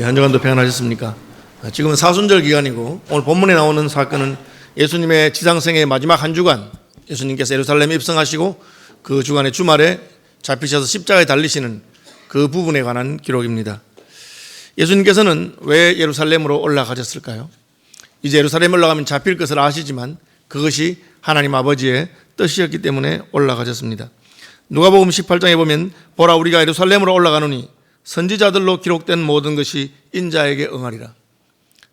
한 주간도 평안하셨습니까? 지금은 사순절 기간이고 오늘 본문에 나오는 사건은 예수님의 지상생의 마지막 한 주간, 예수님께서 예루살렘에 입성하시고 그 주간의 주말에 잡히셔서 십자가에 달리시는 그 부분에 관한 기록입니다. 예수님께서는 왜 예루살렘으로 올라가셨을까요? 이제 예루살렘에 올라가면 잡힐 것을 아시지만 그것이 하나님 아버지의 뜻이었기 때문에 올라가셨습니다. 누가복음 18장에 보면 보라 우리가 예루살렘으로 올라가노니 선지자들로 기록된 모든 것이 인자에게 응하리라.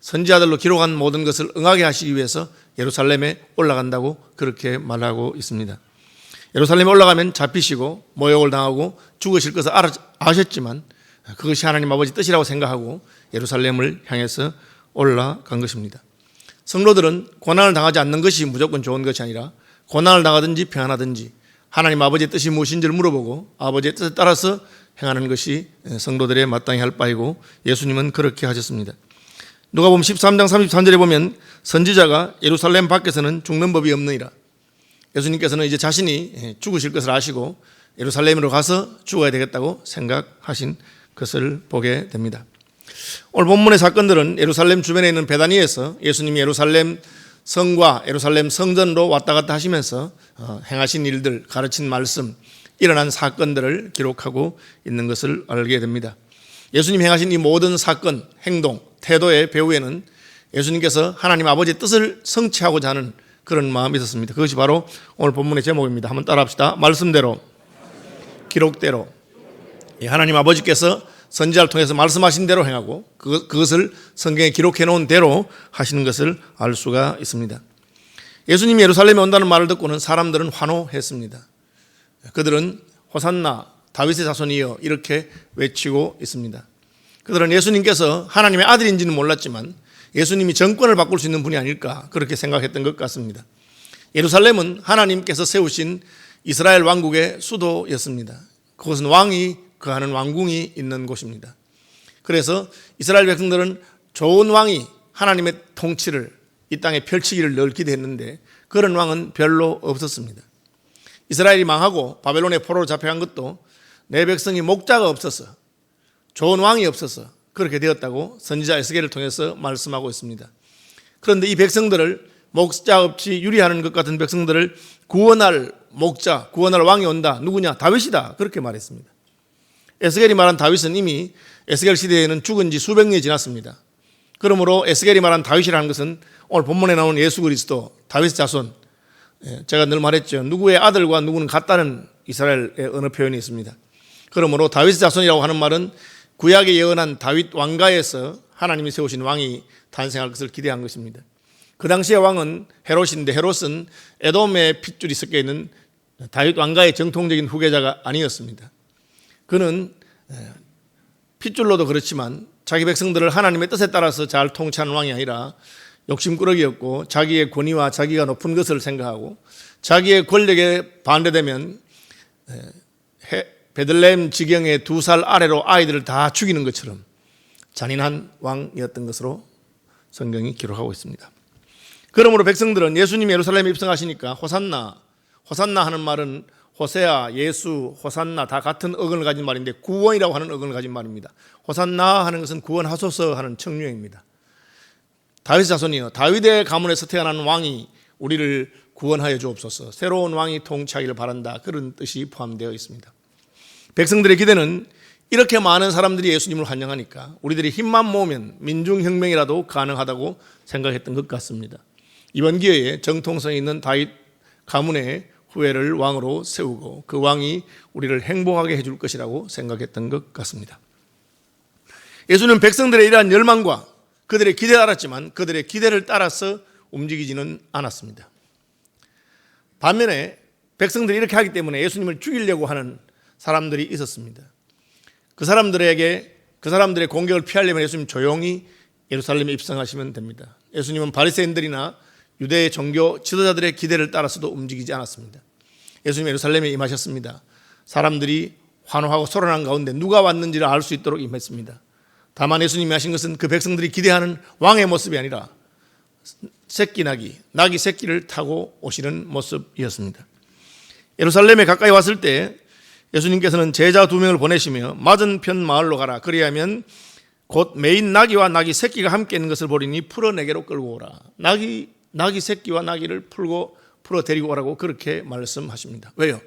선지자들로 기록한 모든 것을 응하게 하시기 위해서 예루살렘에 올라간다고 그렇게 말하고 있습니다. 예루살렘에 올라가면 잡히시고 모욕을 당하고 죽으실 것을 아셨지만 그것이 하나님 아버지 뜻이라고 생각하고 예루살렘을 향해서 올라간 것입니다. 성도들은 고난을 당하지 않는 것이 무조건 좋은 것이 아니라 고난을 당하든지 평안하든지 하나님 아버지의 뜻이 무엇인지를 물어보고 아버지의 뜻에 따라서 행하는 것이 성도들의 마땅히 할 바이고 예수님은 그렇게 하셨습니다. 누가복음 13장 33절에 보면 선지자가 예루살렘 밖에서는 죽는 법이 없느니라. 예수님께서는 이제 자신이 죽으실 것을 아시고 예루살렘으로 가서 죽어야 되겠다고 생각하신 것을 보게 됩니다. 오늘 본문의 사건들은 예루살렘 주변에 있는 베다니에서 예수님이 예루살렘 성과 예루살렘 성전으로 왔다 갔다 하시면서 행하신 일들, 가르친 말씀, 일어난 사건들을 기록하고 있는 것을 알게 됩니다. 예수님 행하신 이 모든 사건, 행동, 태도의 배후에는 예수님께서 하나님 아버지의 뜻을 성취하고자 하는 그런 마음이 있었습니다. 그것이 바로 오늘 본문의 제목입니다. 한번 따라합시다. 말씀대로, 기록대로, 하나님 아버지께서 선지자를 통해서 말씀하신 대로 행하고 그것을 성경에 기록해 놓은 대로 하시는 것을 알 수가 있습니다. 예수님이 예루살렘에 온다는 말을 듣고는 사람들은 환호했습니다. 그들은 호산나 다윗의 자손이여 이렇게 외치고 있습니다. 그들은 예수님께서 하나님의 아들인지는 몰랐지만 예수님이 정권을 바꿀 수 있는 분이 아닐까 그렇게 생각했던 것 같습니다. 예루살렘은 하나님께서 세우신 이스라엘 왕국의 수도였습니다. 그것은 왕이 거하는 왕궁이 있는 곳입니다. 그래서 이스라엘 백성들은 좋은 왕이 하나님의 통치를 이 땅에 펼치기를 늘 기대했는데 그런 왕은 별로 없었습니다. 이스라엘이 망하고 바벨론의 포로로 잡혀간 것도 내 백성이 목자가 없어서 좋은 왕이 없어서 그렇게 되었다고 선지자 에스겔을 통해서 말씀하고 있습니다. 그런데 이 백성들을 목자 없이 유리하는 것 같은 백성들을 구원할 목자, 구원할 왕이 온다. 누구냐? 다윗이다. 그렇게 말했습니다. 에스겔이 말한 다윗은 이미 에스겔 시대에는 죽은 지 수백 년이 지났습니다. 그러므로 에스겔이 말한 다윗이라는 것은 오늘 본문에 나오는 예수 그리스도, 다윗 자손, 제가 늘 말했죠. 누구의 아들과 누구는 같다는 이스라엘의 언어 표현이 있습니다. 그러므로 다윗의 자손이라고 하는 말은 구약에 예언한 다윗 왕가에서 하나님이 세우신 왕이 탄생할 것을 기대한 것입니다. 그 당시의 왕은 헤롯인데 헤롯은 에돔의 핏줄이 섞여 있는 다윗 왕가의 정통적인 후계자가 아니었습니다. 그는 핏줄로도 그렇지만 자기 백성들을 하나님의 뜻에 따라서 잘 통치하는 왕이 아니라 욕심꾸러기였고 자기의 권위와 자기가 높은 것을 생각하고 자기의 권력에 반대되면 베들레헴 지경의 2살 아래로 아이들을 다 죽이는 것처럼 잔인한 왕이었던 것으로 성경이 기록하고 있습니다. 그러므로 백성들은 예수님이 예루살렘에 입성하시니까 호산나 하는 말은 호세아, 예수, 호산나 다 같은 어근을 가진 말인데 구원이라고 하는 어근을 가진 말입니다. 호산나 하는 것은 구원하소서 하는 청유형입니다. 다윗 자손이여 다윗의 가문에서 태어난 왕이 우리를 구원하여 주옵소서. 새로운 왕이 통치하기를 바란다. 그런 뜻이 포함되어 있습니다. 백성들의 기대는 이렇게 많은 사람들이 예수님을 환영하니까 우리들이 힘만 모으면 민중혁명이라도 가능하다고 생각했던 것 같습니다. 이번 기회에 정통성 있는 다윗 가문의 후예를 왕으로 세우고 그 왕이 우리를 행복하게 해줄 것이라고 생각했던 것 같습니다. 예수는 백성들의 이러한 열망과 그들의 기대를 알았지만 그들의 기대를 따라서 움직이지는 않았습니다. 반면에 백성들이 이렇게 하기 때문에 예수님을 죽이려고 하는 사람들이 있었습니다. 그 사람들의 공격을 피하려면 예수님 조용히 예루살렘에 입성하시면 됩니다. 예수님은 바리새인들이나 유대의 종교 지도자들의 기대를 따라서도 움직이지 않았습니다. 예수님 예루살렘에 임하셨습니다. 사람들이 환호하고 소란한 가운데 누가 왔는지를 알 수 있도록 임했습니다. 다만 예수님이 하신 것은 그 백성들이 기대하는 왕의 모습이 아니라 새끼 낙이 새끼를 타고 오시는 모습이었습니다. 예루살렘에 가까이 왔을 때 예수님께서는 제자 2명을 보내시며 맞은편 마을로 가라. 그리하면 곧 매인 나귀와 나귀 새끼가 함께 있는 것을 보리니 풀어 내게로 끌고 오라. 나귀 새끼와 나귀를 풀어 데리고 오라고 그렇게 말씀하십니다. 왜요?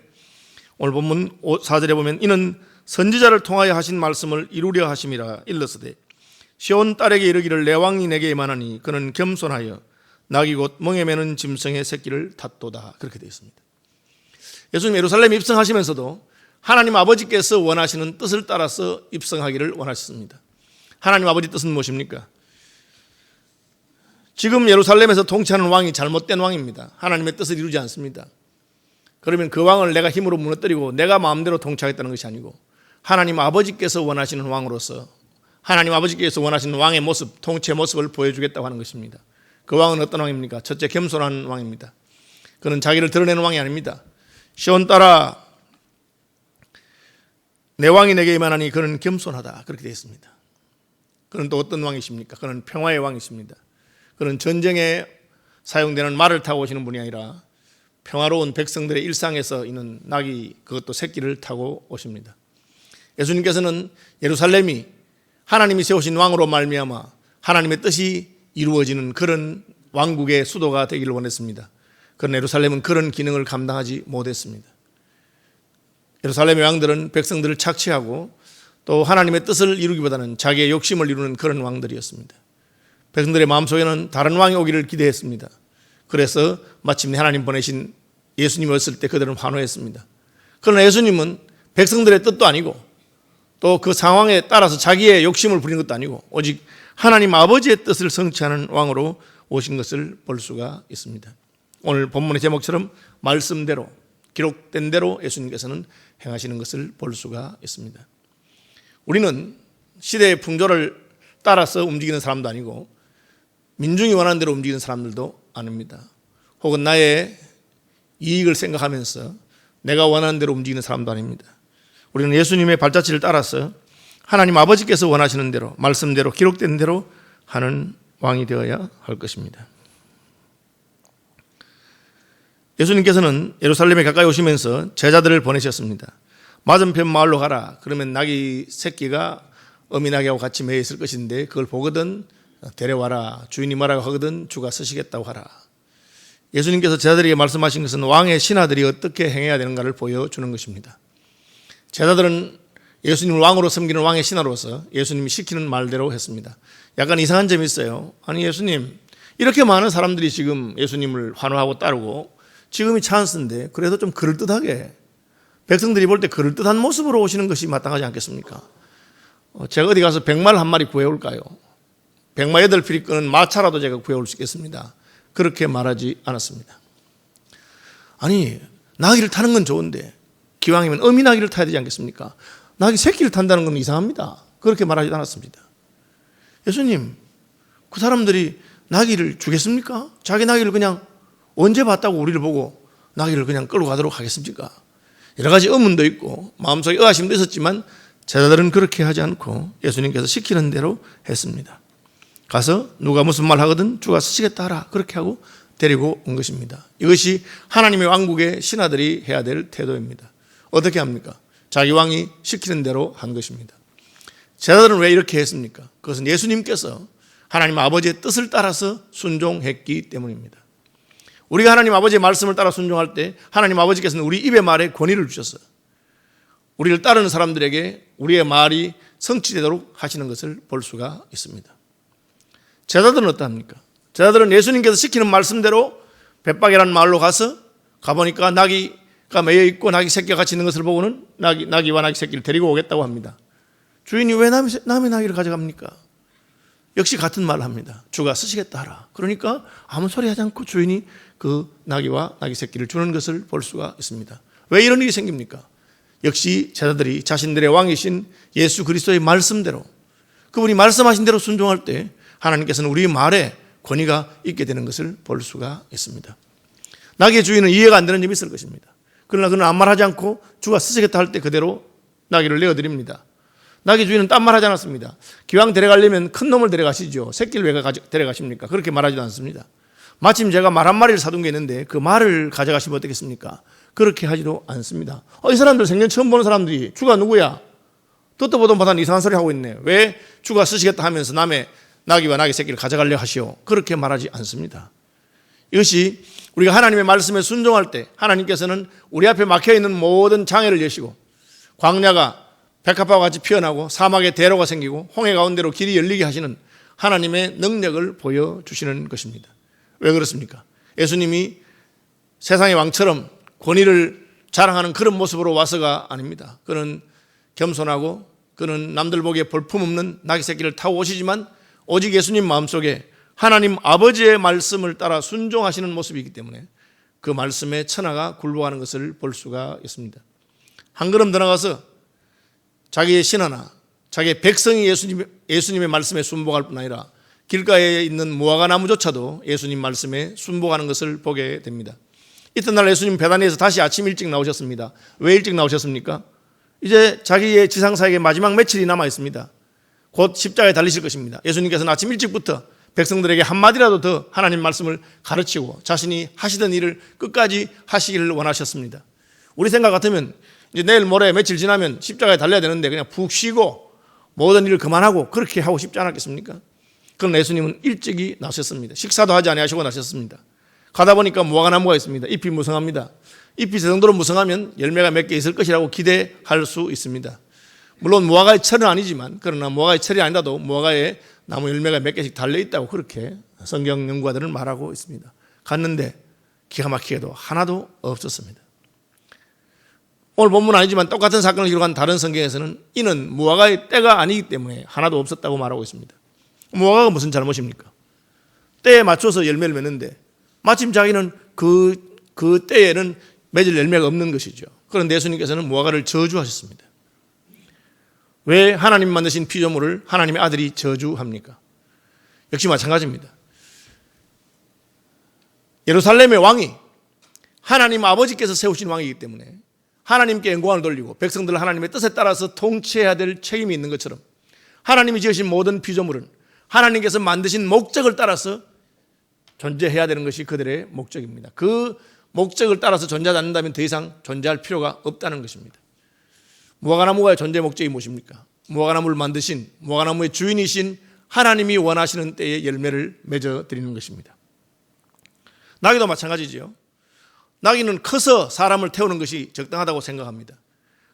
오늘 본문 4절에 보면 이는 선지자를 통하여 하신 말씀을 이루려 하심이라 일렀으되 시온 딸에게 이르기를 내 왕이 내게 임하나니 그는 겸손하여 나귀 곧 멍에 매는 짐승의 새끼를 탔도다. 그렇게 되어 있습니다. 예수님 예루살렘에 입성하시면서도 하나님 아버지께서 원하시는 뜻을 따라서 입성하기를 원하셨습니다. 하나님 아버지 뜻은 무엇입니까? 지금 예루살렘에서 통치하는 왕이 잘못된 왕입니다. 하나님의 뜻을 이루지 않습니다. 그러면 그 왕을 내가 힘으로 무너뜨리고 내가 마음대로 통치하겠다는 것이 아니고 하나님 아버지께서 원하시는 왕으로서 하나님 아버지께서 원하시는 왕의 모습, 통치의 모습을 보여주겠다고 하는 것입니다. 그 왕은 어떤 왕입니까? 첫째, 겸손한 왕입니다. 그는 자기를 드러내는 왕이 아닙니다. 시온 딸아 내 왕이 내게 임하나니 그는 겸손하다. 그렇게 되어 있습니다. 그는 또 어떤 왕이십니까? 그는 평화의 왕이십니다. 그는 전쟁에 사용되는 말을 타고 오시는 분이 아니라 평화로운 백성들의 일상에서 있는 나귀, 그것도 새끼를 타고 오십니다. 예수님께서는 예루살렘이 하나님이 세우신 왕으로 말미암아 하나님의 뜻이 이루어지는 그런 왕국의 수도가 되기를 원했습니다. 그러나 예루살렘은 그런 기능을 감당하지 못했습니다. 예루살렘의 왕들은 백성들을 착취하고 또 하나님의 뜻을 이루기보다는 자기의 욕심을 이루는 그런 왕들이었습니다. 백성들의 마음속에는 다른 왕이 오기를 기대했습니다. 그래서 마침내 하나님 보내신 예수님이 왔을 때 그들은 환호했습니다. 그러나 예수님은 백성들의 뜻도 아니고 또 그 상황에 따라서 자기의 욕심을 부리는 것도 아니고 오직 하나님 아버지의 뜻을 성취하는 왕으로 오신 것을 볼 수가 있습니다. 오늘 본문의 제목처럼 말씀대로 기록된 대로 예수님께서는 행하시는 것을 볼 수가 있습니다. 우리는 시대의 풍조를 따라서 움직이는 사람도 아니고 민중이 원하는 대로 움직이는 사람들도 아닙니다. 혹은 나의 이익을 생각하면서 내가 원하는 대로 움직이는 사람도 아닙니다. 우리는 예수님의 발자취를 따라서 하나님 아버지께서 원하시는 대로 말씀대로 기록된 대로 하는 왕이 되어야 할 것입니다. 예수님께서는 예루살렘에 가까이 오시면서 제자들을 보내셨습니다. 맞은편 마을로 가라. 그러면 나귀 새끼가 어미 나귀하고 같이 매여 있을 것인데 그걸 보거든 데려와라. 주인이 뭐라고 하거든 주가 쓰시겠다고 하라. 예수님께서 제자들에게 말씀하신 것은 왕의 신하들이 어떻게 행해야 되는가를 보여주는 것입니다. 제자들은 예수님을 왕으로 섬기는 왕의 신하로서 예수님이 시키는 말대로 했습니다. 약간 이상한 점이 있어요. 아니 예수님 이렇게 많은 사람들이 지금 예수님을 환호하고 따르고 지금이 찬스인데 그래도 좀 그럴듯하게 백성들이 볼 때 그럴듯한 모습으로 오시는 것이 마땅하지 않겠습니까? 제가 어디 가서 백마를 한 마리 구해올까요? 백마 8필이 끄는 마차라도 제가 구해올 수 있겠습니다. 그렇게 말하지 않았습니다. 아니 나귀를 타는 건 좋은데 기왕이면 어미 나귀를 타야 되지 않겠습니까? 나귀 새끼를 탄다는 건 이상합니다. 그렇게 말하지 않았습니다. 예수님 그 사람들이 나귀를 주겠습니까? 자기 나귀를 그냥 언제 봤다고 우리를 보고 나귀를 그냥 끌고 가도록 하겠습니까? 여러 가지 의문도 있고 마음속에 의아심도 있었지만 제자들은 그렇게 하지 않고 예수님께서 시키는 대로 했습니다. 가서 누가 무슨 말 하거든 주가 쓰시겠다 하라. 그렇게 하고 데리고 온 것입니다. 이것이 하나님의 왕국의 신하들이 해야 될 태도입니다. 어떻게 합니까? 자기 왕이 시키는 대로 한 것입니다. 제자들은 왜 이렇게 했습니까? 그것은 예수님께서 하나님 아버지의 뜻을 따라서 순종했기 때문입니다. 우리가 하나님 아버지의 말씀을 따라 순종할 때 하나님 아버지께서는 우리 입의 말에 권위를 주셔서 우리를 따르는 사람들에게 우리의 말이 성취되도록 하시는 것을 볼 수가 있습니다. 제자들은 어떠합니까? 제자들은 예수님께서 시키는 말씀대로 벳박이라는 마을로 가보니까 나귀가 매여 있고 나귀 새끼가 같이 있는 것을 보고는 나귀와 나귀 새끼를 데리고 오겠다고 합니다. 주인이 왜 남의 나귀를 가져갑니까? 역시 같은 말을 합니다. 주가 쓰시겠다 하라. 그러니까 아무 소리 하지 않고 주인이 그 나귀와 나귀 새끼를 주는 것을 볼 수가 있습니다. 왜 이런 일이 생깁니까? 역시 제자들이 자신들의 왕이신 예수 그리스도의 말씀대로 그분이 말씀하신 대로 순종할 때 하나님께서는 우리의 말에 권위가 있게 되는 것을 볼 수가 있습니다. 나귀의 주인은 이해가 안 되는 점이 있을 것입니다. 그러나 그는 아무 말하지 않고 주가 쓰시겠다 할 때 그대로 나귀를 내어드립니다. 나귀 주인은 딴 말 하지 않았습니다. 기왕 데려가려면 큰 놈을 데려가시죠. 새끼를 왜 데려가십니까? 그렇게 말하지도 않습니다. 마침 제가 말 한 마리를 사둔 게 있는데 그 말을 가져가시면 어떻겠습니까? 그렇게 하지도 않습니다. 이 사람들 생전 처음 보는 사람들이 주가 누구야? 듣도 보도 못한 이상한 소리 하고 있네. 왜 주가 쓰시겠다 하면서 남의 나귀와 나귀 새끼를 가져가려 하시오. 그렇게 말하지 않습니다. 이것이 우리가 하나님의 말씀에 순종할 때 하나님께서는 우리 앞에 막혀있는 모든 장애를 여시고 광야가 백합화와 같이 피어나고 사막에 대로가 생기고 홍해 가운데로 길이 열리게 하시는 하나님의 능력을 보여주시는 것입니다. 왜 그렇습니까? 예수님이 세상의 왕처럼 권위를 자랑하는 그런 모습으로 와서가 아닙니다. 그는 겸손하고 그는 남들 보기에 볼품없는 나귀 새끼를 타고 오시지만 오직 예수님 마음속에 하나님 아버지의 말씀을 따라 순종하시는 모습이기 때문에 그 말씀에 천하가 굴복하는 것을 볼 수가 있습니다. 한 걸음 더 나가서 자기의 신하나 자기의 백성이 예수님의 말씀에 순복할 뿐 아니라 길가에 있는 무화과 나무조차도 예수님 말씀에 순복하는 것을 보게 됩니다. 이튿날 예수님 베다니에서 다시 아침 일찍 나오셨습니다. 왜 일찍 나오셨습니까? 이제 자기의 지상사역의 마지막 며칠이 남아 있습니다. 곧 십자가에 달리실 것입니다. 예수님께서는 아침 일찍부터 백성들에게 한마디라도 더 하나님 말씀을 가르치고 자신이 하시던 일을 끝까지 하시기를 원하셨습니다. 우리 생각 같으면 이제 내일 모레 며칠 지나면 십자가에 달려야 되는데 그냥 푹 쉬고 모든 일을 그만하고 그렇게 하고 싶지 않았겠습니까? 그러나 예수님은 일찍이 나셨습니다. 식사도 하지 아니하시고 나셨습니다. 가다 보니까 무화과 나무가 있습니다. 잎이 무성합니다. 잎이 저 정도로 무성하면 열매가 몇 개 있을 것이라고 기대할 수 있습니다. 물론 무화과의 철은 아니지만 그러나 무화과의 철이 아니라도 무화과에 나무 열매가 몇 개씩 달려있다고 그렇게 성경 연구가들은 말하고 있습니다. 갔는데 기가 막히게도 하나도 없었습니다. 오늘 본문 아니지만 똑같은 사건을 기록한 다른 성경에서는 이는 무화과의 때가 아니기 때문에 하나도 없었다고 말하고 있습니다. 무화과가 무슨 잘못입니까? 때에 맞춰서 열매를 맺는데 마침 자기는 그 때에는 맺을 열매가 없는 것이죠. 그런데 예수님께서는 무화과를 저주하셨습니다. 왜 하나님 만드신 피조물을 하나님의 아들이 저주합니까? 역시 마찬가지입니다. 예루살렘의 왕이 하나님 아버지께서 세우신 왕이기 때문에 하나님께 영광을 돌리고 백성들을 하나님의 뜻에 따라서 통치해야 될 책임이 있는 것처럼 하나님이 지으신 모든 피조물은 하나님께서 만드신 목적을 따라서 존재해야 되는 것이 그들의 목적입니다. 그 목적을 따라서 존재하지 않는다면 더 이상 존재할 필요가 없다는 것입니다. 무화과나무의 존재 목적이 무엇입니까? 무화과나무를 만드신 무화과나무의 주인이신 하나님이 원하시는 때에 열매를 맺어드리는 것입니다. 나귀도 마찬가지지요. 나귀는 커서 사람을 태우는 것이 적당하다고 생각합니다.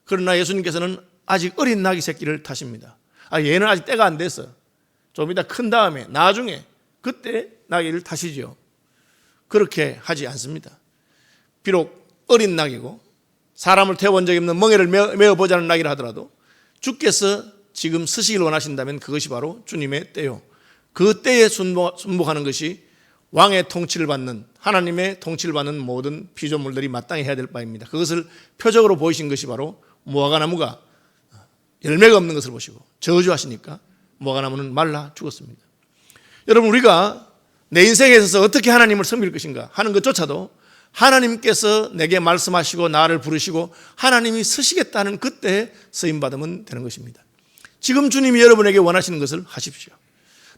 그러나 예수님께서는 아직 어린 나귀 새끼를 타십니다. 얘는 아직 때가 안 돼서 좀 이따 큰 다음에 나중에 그때 나귀를 타시죠. 그렇게 하지 않습니다. 비록 어린 나귀고 사람을 태워본 적이 없는 멍에를 메어보자는 나귀라 하더라도 주께서 지금 쓰시길 원하신다면 그것이 바로 주님의 때요. 그 때에 순복하는 것이 왕의 통치를 받는 하나님의 통치를 받는 모든 피조물들이 마땅히 해야 될 바입니다. 그것을 표적으로 보이신 것이 바로 무화과나무가 열매가 없는 것을 보시고 저주하시니까 무화과나무는 말라 죽었습니다. 여러분, 우리가 내 인생에 있어서 어떻게 하나님을 섬길 것인가 하는 것조차도 하나님께서 내게 말씀하시고 나를 부르시고 하나님이 쓰시겠다는 그때 쓰임받으면 되는 것입니다. 지금 주님이 여러분에게 원하시는 것을 하십시오.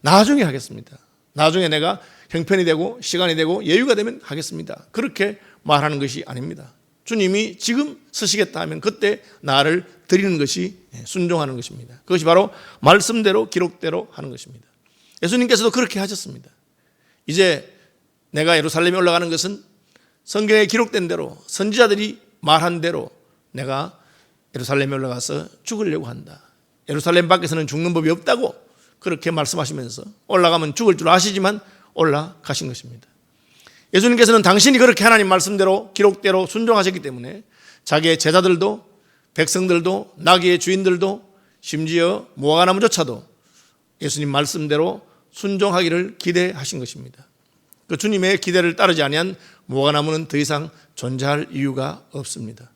나중에 하겠습니다. 나중에 내가 형편이 되고 시간이 되고 여유가 되면 하겠습니다. 그렇게 말하는 것이 아닙니다. 주님이 지금 쓰시겠다 하면 그때 나를 드리는 것이 순종하는 것입니다. 그것이 바로 말씀대로 기록대로 하는 것입니다. 예수님께서도 그렇게 하셨습니다. 이제 내가 예루살렘에 올라가는 것은 성경에 기록된 대로 선지자들이 말한 대로 내가 예루살렘에 올라가서 죽으려고 한다. 예루살렘 밖에서는 죽는 법이 없다고 그렇게 말씀하시면서 올라가면 죽을 줄 아시지만 올라가신 것입니다. 예수님께서는 당신이 그렇게 하나님 말씀대로 기록대로 순종하셨기 때문에 자기의 제자들도 백성들도 나귀의 주인들도 심지어 무화과나무조차도 예수님 말씀대로 순종하기를 기대하신 것입니다. 그 주님의 기대를 따르지 아니한 무화과나무는 더 이상 존재할 이유가 없습니다.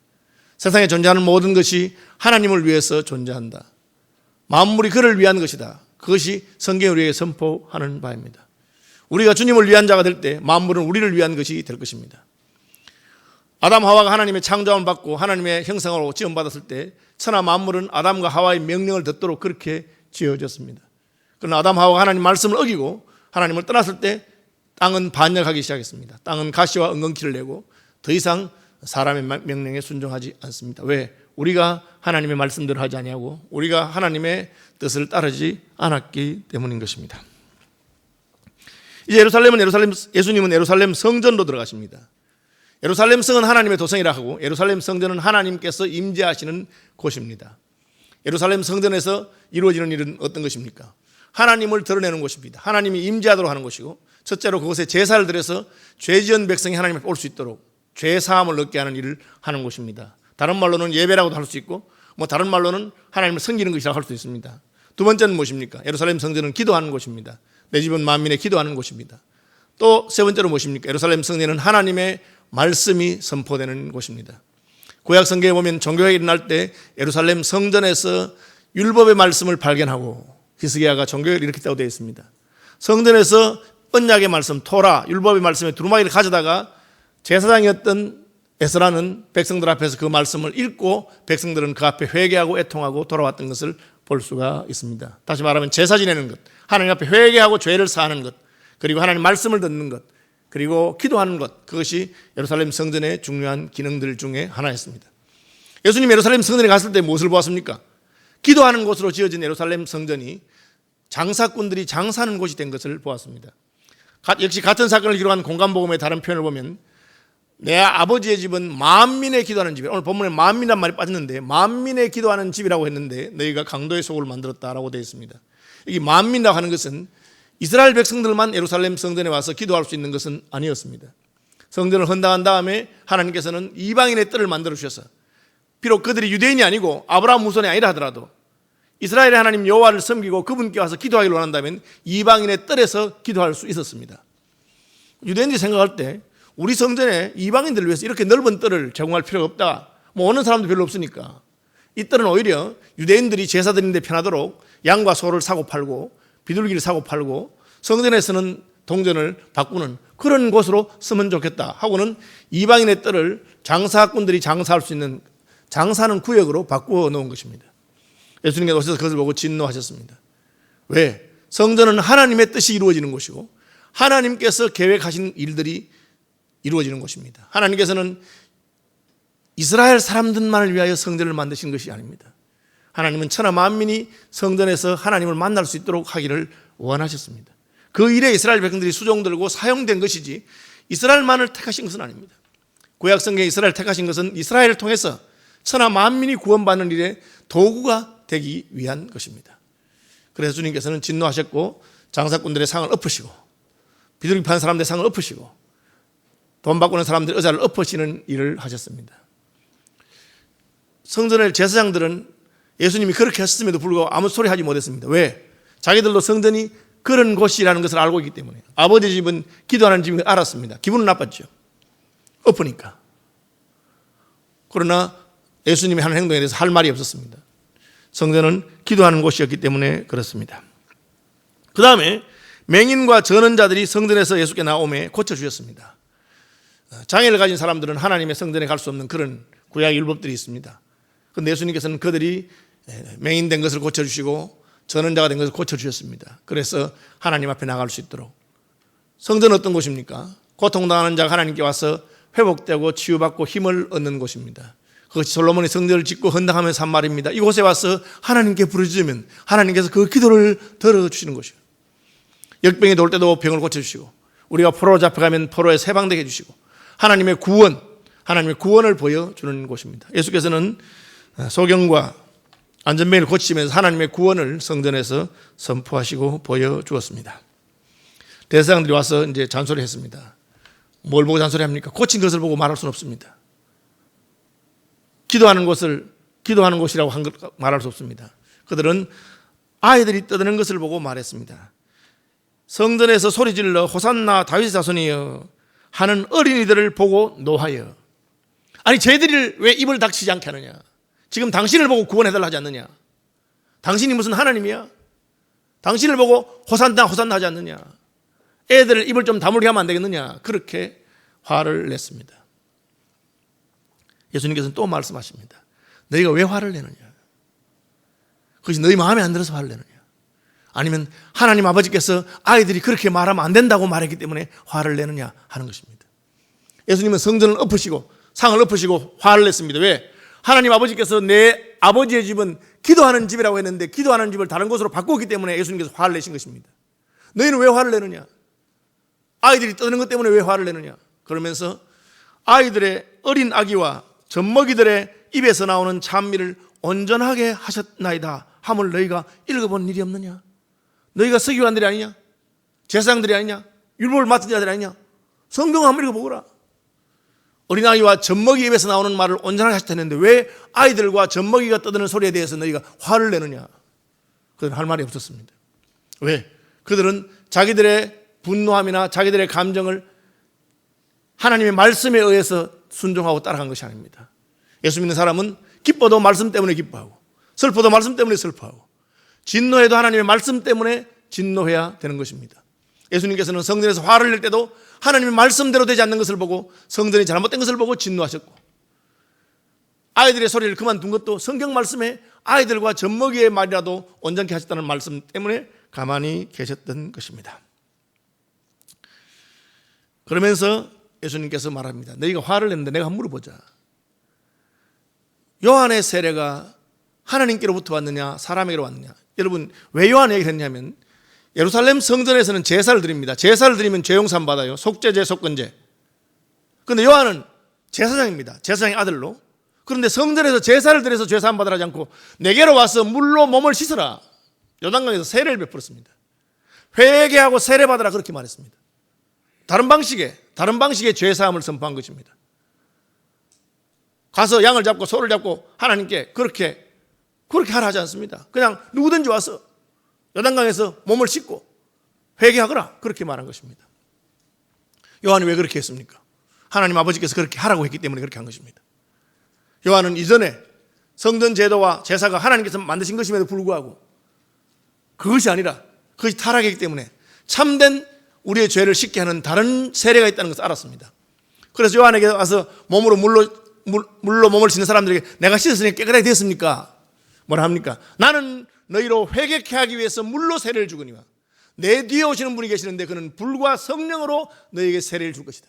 세상에 존재하는 모든 것이 하나님을 위해서 존재한다. 만물이 그를 위한 것이다. 그것이 성경이 우리에게 선포하는 바입니다. 우리가 주님을 위한 자가 될 때 만물은 우리를 위한 것이 될 것입니다. 아담 하와가 하나님의 창조함을 받고 하나님의 형상으로 지음받았을 때 천하 만물은 아담과 하와의 명령을 듣도록 그렇게 지어졌습니다. 그러나 아담 하와가 하나님 말씀을 어기고 하나님을 떠났을 때 땅은 반역하기 시작했습니다. 땅은 가시와 엉겅퀴를 내고 더 이상 사람의 명령에 순종하지 않습니다. 왜? 우리가 하나님의 말씀대로 하지 아니하고 우리가 하나님의 뜻을 따르지 않았기 때문인 것입니다. 이제 예수님은 예루살렘 성전로 들어가십니다. 예루살렘 성은 하나님의 도성이라 하고 예루살렘 성전은 하나님께서 임재하시는 곳입니다. 예루살렘 성전에서 이루어지는 일은 어떤 것입니까? 하나님을 드러내는 곳입니다. 하나님이 임재하도록 하는 것이고, 첫째로 그곳에 제사를 드려서 죄지은 백성이 하나님 앞에 올 수 있도록 죄 사함을 얻게 하는 일을 하는 곳입니다. 다른 말로는 예배라고도 할 수 있고, 다른 말로는 하나님을 섬기는 것이라고 할 수 있습니다. 두 번째는 무엇입니까? 예루살렘 성전은 기도하는 곳입니다. 내 집은 만민의 기도하는 곳입니다. 또 세 번째로 무엇입니까? 예루살렘 성전은 하나님의 말씀이 선포되는 곳입니다. 구약 성경에 보면 종교회가 일어날 때 예루살렘 성전에서 율법의 말씀을 발견하고 히스기야가 종교회를 일으켰다고 되어 있습니다. 성전에서 언약의 말씀, 토라, 율법의 말씀에 두루마기를 가져다가 제사장이었던 에스라는 백성들 앞에서 그 말씀을 읽고 백성들은 그 앞에 회개하고 애통하고 돌아왔던 것을 볼 수가 있습니다. 다시 말하면 제사 지내는 것, 하나님 앞에 회개하고 죄를 사하는 것, 그리고 하나님 말씀을 듣는 것, 그리고 기도하는 것, 그것이 예루살렘 성전의 중요한 기능들 중에 하나였습니다. 예수님 예루살렘 성전에 갔을 때 무엇을 보았습니까? 기도하는 곳으로 지어진 예루살렘 성전이 장사꾼들이 장사하는 곳이 된 것을 보았습니다. 역시 같은 사건을 기록한 공간복음의 다른 표현을 보면 내 아버지의 집은 만민의 기도하는 집이라, 오늘 본문에 만민이란 말이 빠졌는데 만민의 기도하는 집이라고 했는데 너희가 강도의 속을 만들었다라고 되어 있습니다. 이 만민이라고 하는 것은 이스라엘 백성들만 예루살렘 성전에 와서 기도할 수 있는 것은 아니었습니다. 성전을 헌당한 다음에 하나님께서는 이방인의 뜰을 만들어 주셔서 비록 그들이 유대인이 아니고 아브라함 후손이 아니라 하더라도 이스라엘의 하나님 여호와를 섬기고 그분께 와서 기도하기를 원한다면 이방인의 뜰에서 기도할 수 있었습니다. 유대인들이 생각할 때 우리 성전에 이방인들을 위해서 이렇게 넓은 뜰을 제공할 필요가 없다. 오는 사람도 별로 없으니까 이 뜰은 오히려 유대인들이 제사 드리는 데 편하도록 양과 소를 사고 팔고 비둘기를 사고 팔고 성전에서는 동전을 바꾸는 그런 곳으로 쓰면 좋겠다 하고는 이방인의 뜰을 장사꾼들이 장사할 수 있는 장사하는 구역으로 바꾸어 놓은 것입니다. 예수님께서 오셔서 그것을 보고 진노하셨습니다. 왜? 성전은 하나님의 뜻이 이루어지는 곳이고 하나님께서 계획하신 일들이 이루어지는 곳입니다. 하나님께서는 이스라엘 사람들만을 위하여 성전을 만드신 것이 아닙니다. 하나님은 천하 만민이 성전에서 하나님을 만날 수 있도록 하기를 원하셨습니다. 그 일에 이스라엘 백성들이 수종들고 사용된 것이지 이스라엘만을 택하신 것은 아닙니다. 구약 성경에 이스라엘 택하신 것은 이스라엘을 통해서 천하 만민이 구원받는 일에 도구가 되기 위한 것입니다. 그래서 주님께서는 진노하셨고 장사꾼들의 상을 엎으시고 비둘기 파는 사람들의 상을 엎으시고 돈 바꾸는 사람들의 의자를 엎으시는 일을 하셨습니다. 성전의 제사장들은 예수님이 그렇게 하셨음에도 불구하고 아무 소리 하지 못했습니다. 왜? 자기들도 성전이 그런 곳이라는 것을 알고 있기 때문에. 아버지 집은 기도하는 집인 걸 알았습니다. 기분은 나빴죠. 엎으니까. 그러나 예수님이 하는 행동에 대해서 할 말이 없었습니다. 성전은 기도하는 곳이었기 때문에 그렇습니다. 그 다음에 맹인과 저는 자들이 성전에서 예수께 나오매 고쳐주셨습니다. 장애를 가진 사람들은 하나님의 성전에 갈 수 없는 그런 구약의 율법들이 있습니다. 그런데 예수님께서는 그들이 맹인된 것을 고쳐주시고 전원자가 된 것을 고쳐주셨습니다. 그래서 하나님 앞에 나갈 수 있도록. 성전은 어떤 곳입니까? 고통당하는 자가 하나님께 와서 회복되고 치유받고 힘을 얻는 곳입니다. 그것이 솔로몬이 성전을 짓고 헌당하면서 한 말입니다. 이곳에 와서 하나님께 부르짖으면 하나님께서 그 기도를 들어주시는 것이에요. 역병이 돌 때도 병을 고쳐주시고 우리가 포로로 잡혀가면 포로에서 해방되게 해주시고 하나님의 구원을 보여주는 곳입니다. 예수께서는 소경과 안전병을 고치시면서 하나님의 구원을 성전에서 선포하시고 보여주었습니다. 대제사장들이 와서 이제 잔소리했습니다. 뭘 보고 잔소리합니까? 고친 것을 보고 말할 수는 없습니다. 기도하는 곳이라고 말할 수 없습니다. 그들은 아이들이 떠드는 것을 보고 말했습니다. 성전에서 소리질러 호산나 다윗의 자손이여 하는 어린이들을 보고 노하여. 아니 쟤들이 왜 입을 닥치지 않게 하느냐? 지금 당신을 보고 구원해달라 하지 않느냐? 당신이 무슨 하나님이야? 당신을 보고 호산나 하지 않느냐? 애들 입을 좀 다물게 하면 안 되겠느냐? 그렇게 화를 냈습니다. 예수님께서는 또 말씀하십니다. 너희가 왜 화를 내느냐? 그것이 너희 마음에 안 들어서 화를 내느냐? 아니면 하나님 아버지께서 아이들이 그렇게 말하면 안 된다고 말했기 때문에 화를 내느냐 하는 것입니다. 예수님은 성전을 엎으시고 상을 엎으시고 화를 냈습니다. 왜? 하나님 아버지께서 내 아버지의 집은 기도하는 집이라고 했는데 기도하는 집을 다른 곳으로 바꾸기 때문에 예수님께서 화를 내신 것입니다. 너희는 왜 화를 내느냐? 아이들이 떠드는 것 때문에 왜 화를 내느냐? 그러면서 아이들의 어린 아기와 젖먹이들의 입에서 나오는 찬미를 온전하게 하셨나이다 함을 너희가 읽어본 일이 없느냐? 너희가 서기관들이 아니냐? 제사장들이 아니냐? 율법을 맡은 자들이 아니냐? 성경을 한번 읽어보거라. 어린아이와 젖먹이 입에서 나오는 말을 온전하게 하셨다는데 왜 아이들과 젖먹이가 떠드는 소리에 대해서 너희가 화를 내느냐? 그들은 할 말이 없었습니다. 왜? 그들은 자기들의 분노함이나 자기들의 감정을 하나님의 말씀에 의해서 순종하고 따라간 것이 아닙니다. 예수 믿는 사람은 기뻐도 말씀 때문에 기뻐하고 슬퍼도 말씀 때문에 슬퍼하고 진노해도 하나님의 말씀 때문에 진노해야 되는 것입니다. 예수님께서는 성전에서 화를 낼 때도 하나님의 말씀대로 되지 않는 것을 보고 성전이 잘못된 것을 보고 진노하셨고 아이들의 소리를 그만둔 것도 성경 말씀에 아이들과 젖먹이의 말이라도 온전케 하셨다는 말씀 때문에 가만히 계셨던 것입니다. 그러면서 예수님께서 말합니다. 너희가 화를 냈는데 내가 한번 물어보자. 요한의 세례가 하나님께로부터 왔느냐 사람에게로 왔느냐? 여러분 왜 요한 얘기를 했냐면 예루살렘 성전에서는 제사를 드립니다. 제사를 드리면 죄용산 받아요. 속죄제, 속건제. 그런데 요한은 제사장입니다. 제사장의 아들로. 그런데 성전에서 제사를 드려서 죄사함 받으라 하지 않고 내게로 와서 물로 몸을 씻어라. 요단강에서 세례를 베풀었습니다. 회개하고 세례 받으라 그렇게 말했습니다. 다른 방식의 죄사함을 선포한 것입니다. 가서 양을 잡고 소를 잡고 하나님께 그렇게 하라 하지 않습니다. 그냥 누구든지 와서 요단강에서 몸을 씻고 회개하거라 그렇게 말한 것입니다. 요한이 왜 그렇게 했습니까? 하나님 아버지께서 그렇게 하라고 했기 때문에 그렇게 한 것입니다. 요한은 이전에 성전 제도와 제사가 하나님께서 만드신 것임에도 불구하고 그것이 아니라 그것이 타락이기 때문에 참된 우리의 죄를 씻게 하는 다른 세례가 있다는 것을 알았습니다. 그래서 요한에게 와서 물로 몸을 씻는 사람들에게 내가 씻었으니 깨끗하게 됐습니까? 뭐라 합니까? 나는 너희로 회개케 하기 위해서 물로 세례를 주거니와 내 뒤에 오시는 분이 계시는데 그는 불과 성령으로 너희에게 세례를 줄 것이다.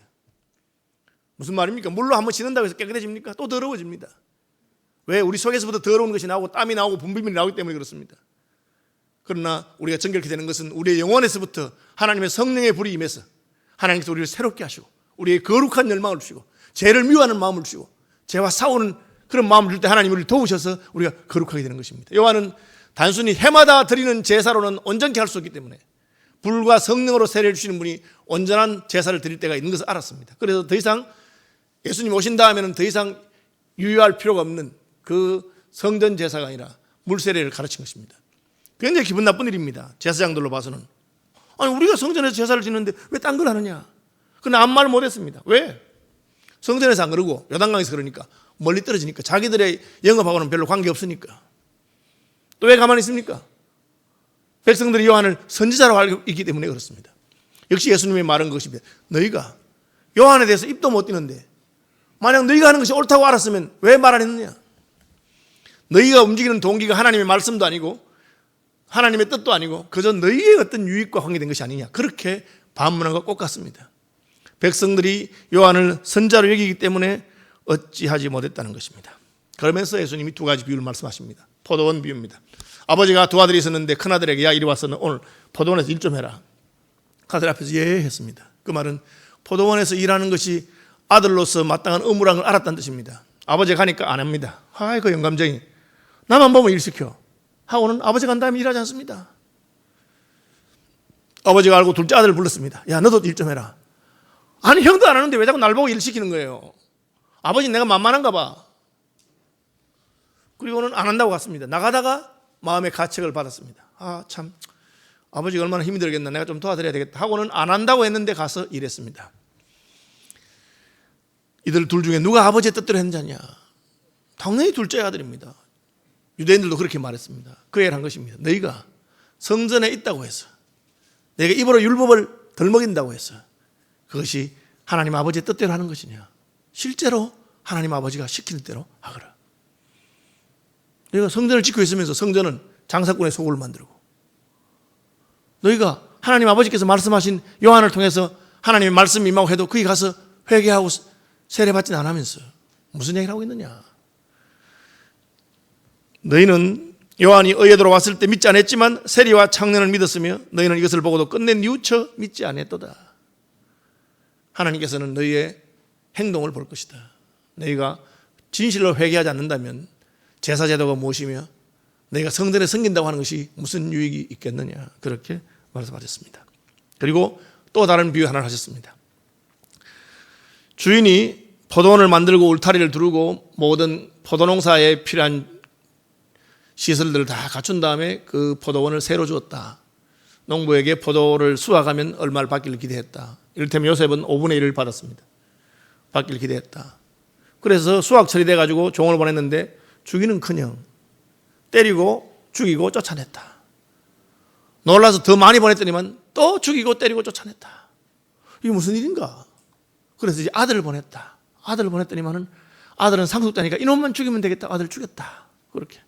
무슨 말입니까? 물로 한번 씻는다고 해서 깨끗해집니까? 또 더러워집니다. 왜? 우리 속에서부터 더러운 것이 나오고 땀이 나오고 분비물이 나오기 때문에 그렇습니다. 그러나 우리가 정결케 되는 것은 우리의 영혼에서부터 하나님의 성령의 불이 임해서 하나님께서 우리를 새롭게 하시고 우리의 거룩한 열망을 주시고 죄를 미워하는 마음을 주시고 죄와 싸우는 그런 마음을 줄 때 하나님이 우리를 도우셔서 우리가 거룩하게 되는 것입니다. 요한은 단순히 해마다 드리는 제사로는 온전케 할 수 없기 때문에 불과 성령으로 세례를 주시는 분이 온전한 제사를 드릴 때가 있는 것을 알았습니다. 그래서 더 이상 예수님 오신다 하면 더 이상 유효할 필요가 없는 그 성전 제사가 아니라 물세례를 가르친 것입니다. 굉장히 기분 나쁜 일입니다. 제사장들로 봐서는. 아니 우리가 성전에서 제사를 지는데 왜 딴 걸 하느냐. 그러나 아무 말 못했습니다. 왜? 성전에서 안 그러고 요단강에서 그러니까 멀리 떨어지니까 자기들의 영업하고는 별로 관계없으니까. 또 왜 가만히 있습니까? 백성들이 요한을 선지자라고 알고 있기 때문에 그렇습니다. 역시 예수님의 말은 그것입니다. 너희가 요한에 대해서 입도 못 띄는데 만약 너희가 하는 것이 옳다고 알았으면 왜 말 안 했느냐? 너희가 움직이는 동기가 하나님의 말씀도 아니고 하나님의 뜻도 아니고 그저 너희의 어떤 유익과 관계된 것이 아니냐. 그렇게 반문한 것 꼭 같습니다. 백성들이 요한을 선자로 여기기 때문에 어찌하지 못했다는 것입니다. 그러면서 예수님이 두 가지 비유를 말씀하십니다. 포도원 비유입니다. 아버지가 두 아들이 있었는데 큰아들에게 야 이리 와서 오늘 포도원에서 일 좀 해라. 아들 앞에서 예 했습니다. 그 말은 포도원에서 일하는 것이 아들로서 마땅한 의무라는 걸 알았다는 뜻입니다. 아버지가 가니까 안 합니다. 아이고 영감쟁이 나만 보면 일 시켜 하고는 아버지가 간 다음에 일하지 않습니다. 아버지가 알고 둘째 아들을 불렀습니다. 야 너도 일 좀 해라. 아니 형도 안 하는데 왜 자꾸 날 보고 일 시키는 거예요. 아버지 내가 만만한가 봐. 그리고는 안 한다고 갔습니다. 나가다가 마음의 가책을 받았습니다. 아 참 아버지가 얼마나 힘이 들겠나 내가 좀 도와드려야 되겠다 하고는 안 한다고 했는데 가서 일했습니다. 이들 둘 중에 누가 아버지의 뜻대로 했느냐? 당연히 둘째 아들입니다. 유대인들도 그렇게 말했습니다. 그 얘기를 한 것입니다. 너희가 성전에 있다고 해서 내가 입으로 율법을 덜 먹인다고 해서 그것이 하나님 아버지의 뜻대로 하는 것이냐? 실제로 하나님 아버지가 시키는 대로 하거라. 너희가 성전을 짓고 있으면서 성전은 장사꾼의 소굴을 만들고 너희가 하나님 아버지께서 말씀하신 요한을 통해서 하나님의 말씀이 임하고 해도 거기 가서 회개하고 세례받지는 않으면서 무슨 얘기를 하고 있느냐? 너희는 요한이 의에 들어왔을 때 믿지 않았지만 세리와 청년을 믿었으며 너희는 이것을 보고도 끝내 뉘우쳐 믿지 않았도다. 하나님께서는 너희의 행동을 볼 것이다. 너희가 진실로 회개하지 않는다면 제사제도가 무엇이며 너희가 성전에 섬긴다고 하는 것이 무슨 유익이 있겠느냐, 그렇게 말씀하셨습니다. 그리고 또 다른 비유 하나를 하셨습니다. 주인이 포도원을 만들고 울타리를 두르고 모든 포도농사에 필요한 시설들을 다 갖춘 다음에 그 포도원을 새로 주었다. 농부에게 포도를 수확하면 얼마를 받기를 기대했다. 이를테면 요셉은 5분의 1을 받았습니다. 받기를 기대했다. 그래서 수확 처리돼 가지고 종을 보냈는데 주기는커녕 때리고 죽이고 쫓아냈다. 놀라서 더 많이 보냈더니만 또 죽이고 때리고 쫓아냈다. 이게 무슨 일인가? 그래서 이제 아들을 보냈다. 아들을 보냈더니만은 아들은 상속자니까 이놈만 죽이면 되겠다. 아들을 죽였다. 그렇게.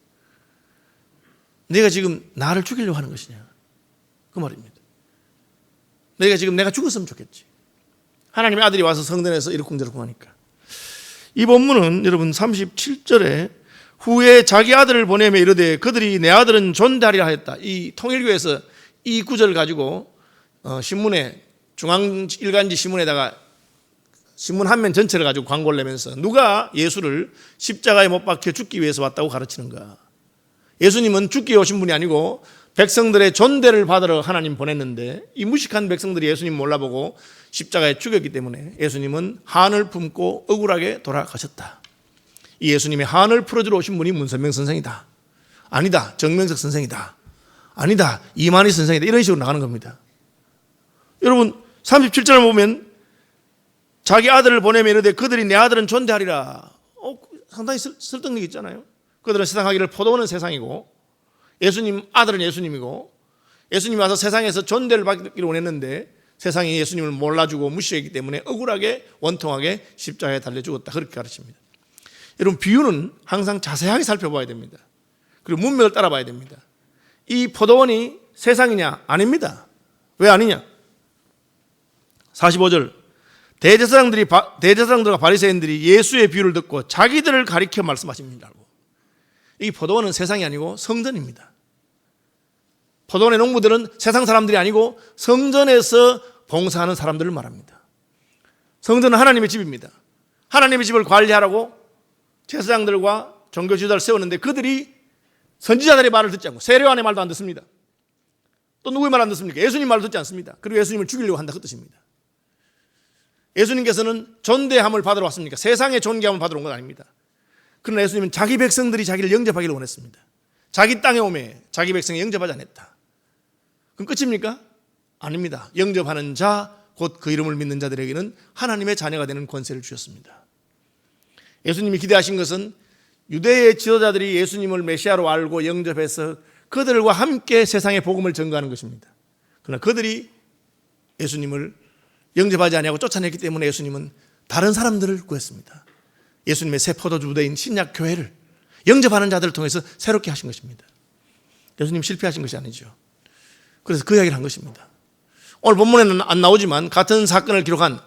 내가 지금 나를 죽이려고 하는 것이냐? 그 말입니다. 내가 죽었으면 좋겠지. 하나님의 아들이 와서 성전에서 이러쿵저러쿵 하니까. 이 본문은 여러분 37절에 후에 자기 아들을 보내며 이르되 그들이 내 아들은 존대하리라 하였다. 이 통일교에서 이 구절을 가지고 신문에 중앙일간지 신문에다가 신문 한 면 전체를 가지고 광고를 내면서 누가 예수를 십자가에 못 박혀 죽기 위해서 왔다고 가르치는가? 예수님은 죽기 오신 분이 아니고 백성들의 존대를 받으러 하나님 보냈는데 이 무식한 백성들이 예수님 몰라보고 십자가에 죽였기 때문에 예수님은 한을 품고 억울하게 돌아가셨다. 이 예수님의 한을 풀어주러 오신 분이 문선명 선생이다. 아니다, 정명석 선생이다. 아니다, 이만희 선생이다. 이런 식으로 나가는 겁니다. 여러분 37절을 보면 자기 아들을 보내며 이르되 그들이 내 아들은 존대하리라. 상당히 설득력 있잖아요. 그들은 세상하기를 포도원은 세상이고 예수님 아들은 예수님이고 예수님이 와서 세상에서 존대를 받기를 원했는데 세상이 예수님을 몰라주고 무시했기 때문에 억울하게 원통하게 십자가에 달려 죽었다. 그렇게 가르칩니다. 여러분 비유는 항상 자세하게 살펴봐야 됩니다. 그리고 문맥을 따라봐야 됩니다. 이 포도원이 세상이냐? 아닙니다. 왜 아니냐? 45절 대제사장들과 바리새인들이 예수의 비유를 듣고 자기들을 가리켜 말씀하십니다. 이 포도원은 세상이 아니고 성전입니다. 포도원의 농부들은 세상 사람들이 아니고 성전에서 봉사하는 사람들을 말합니다. 성전은 하나님의 집입니다. 하나님의 집을 관리하라고 제사장들과 종교 지도자를 세웠는데 그들이 선지자들의 말을 듣지 않고 세례요한의 말도 안 듣습니다. 또 누구의 말 안 듣습니까? 예수님 말을 듣지 않습니다. 그리고 예수님을 죽이려고 한다 그 뜻입니다. 예수님께서는 존대함을 받으러 왔습니까? 세상의 존귀함을 받으러 온 건 아닙니다. 그러나 예수님은 자기 백성들이 자기를 영접하기를 원했습니다. 자기 땅에 오매 자기 백성이 영접하지 않았다. 그럼 끝입니까? 아닙니다. 영접하는 자, 곧 그 이름을 믿는 자들에게는 하나님의 자녀가 되는 권세를 주셨습니다. 예수님이 기대하신 것은 유대의 지도자들이 예수님을 메시아로 알고 영접해서 그들과 함께 세상의 복음을 전가하는 것입니다. 그러나 그들이 예수님을 영접하지 아니하고 쫓아냈기 때문에 예수님은 다른 사람들을 구했습니다. 예수님의 새 포도주 부대인 신약 교회를 영접하는 자들을 통해서 새롭게 하신 것입니다. 예수님 실패하신 것이 아니죠. 그래서 그 이야기를 한 것입니다. 오늘 본문에는 안 나오지만 같은 사건을 기록한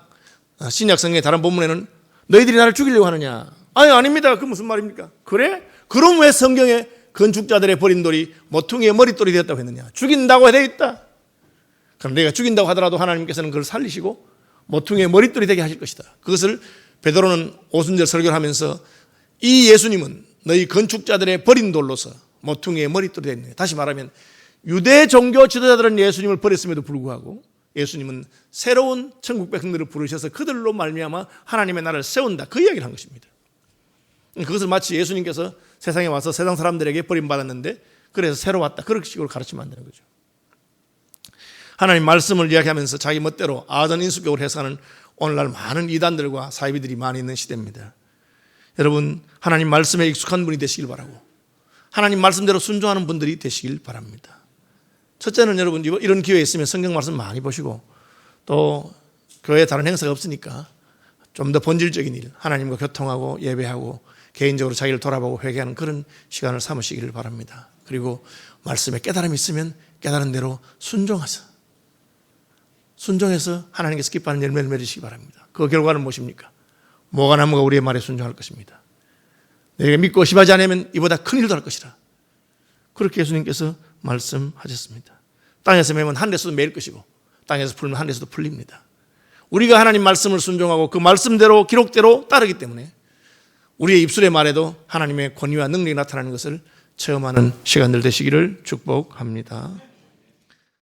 신약 성경의 다른 본문에는 너희들이 나를 죽이려고 하느냐? 아닙니다. 그 무슨 말입니까? 그래? 그럼 왜 성경에 건축자들의 버린 돌이 모퉁이의 머릿돌이 되었다고 했느냐? 죽인다고 되어 있다. 그럼 내가 죽인다고 하더라도 하나님께서는 그걸 살리시고 모퉁이의 머릿돌이 되게 하실 것이다. 그것을 베드로는 오순절 설교를 하면서 이 예수님은 너희 건축자들의 버린 돌로서 모퉁이의 머릿돌이 되어 있네. 다시 말하면 유대 종교 지도자들은 예수님을 버렸음에도 불구하고 예수님은 새로운 천국 백성들을 부르셔서 그들로 말미암아 하나님의 나라를 세운다. 그 이야기를 한 것입니다. 그것을 마치 예수님께서 세상에 와서 세상 사람들에게 버림받았는데 그래서 새로 왔다. 그런 식으로 가르치면 안 되는 거죠. 하나님 말씀을 이야기하면서 자기 멋대로 아전인수격을 해석하는 오늘날 많은 이단들과 사이비들이 많이 있는 시대입니다. 여러분 하나님 말씀에 익숙한 분이 되시길 바라고 하나님 말씀대로 순종하는 분들이 되시길 바랍니다. 첫째는 여러분 이런 기회에 있으면 성경 말씀 많이 보시고 또 교회에 다른 행사가 없으니까 좀 더 본질적인 일 하나님과 교통하고 예배하고 개인적으로 자기를 돌아보고 회개하는 그런 시간을 삼으시기를 바랍니다. 그리고 말씀에 깨달음이 있으면 깨달은 대로 순종해서 하나님께서 기뻐하는 열매를 맺으시기 바랍니다. 그 결과는 무엇입니까? 뭐가 나무가 우리의 말에 순종할 것입니다. 내가 믿고 심하지 않으면 이보다 큰 일도 할 것이라. 그렇게 예수님께서 말씀하셨습니다. 땅에서 매면 하늘에서도 매일 것이고 땅에서 풀면 하늘에서도 풀립니다. 우리가 하나님 말씀을 순종하고 그 말씀대로 기록대로 따르기 때문에 우리의 입술의 말에도 하나님의 권위와 능력이 나타나는 것을 체험하는 시간들 되시기를 축복합니다.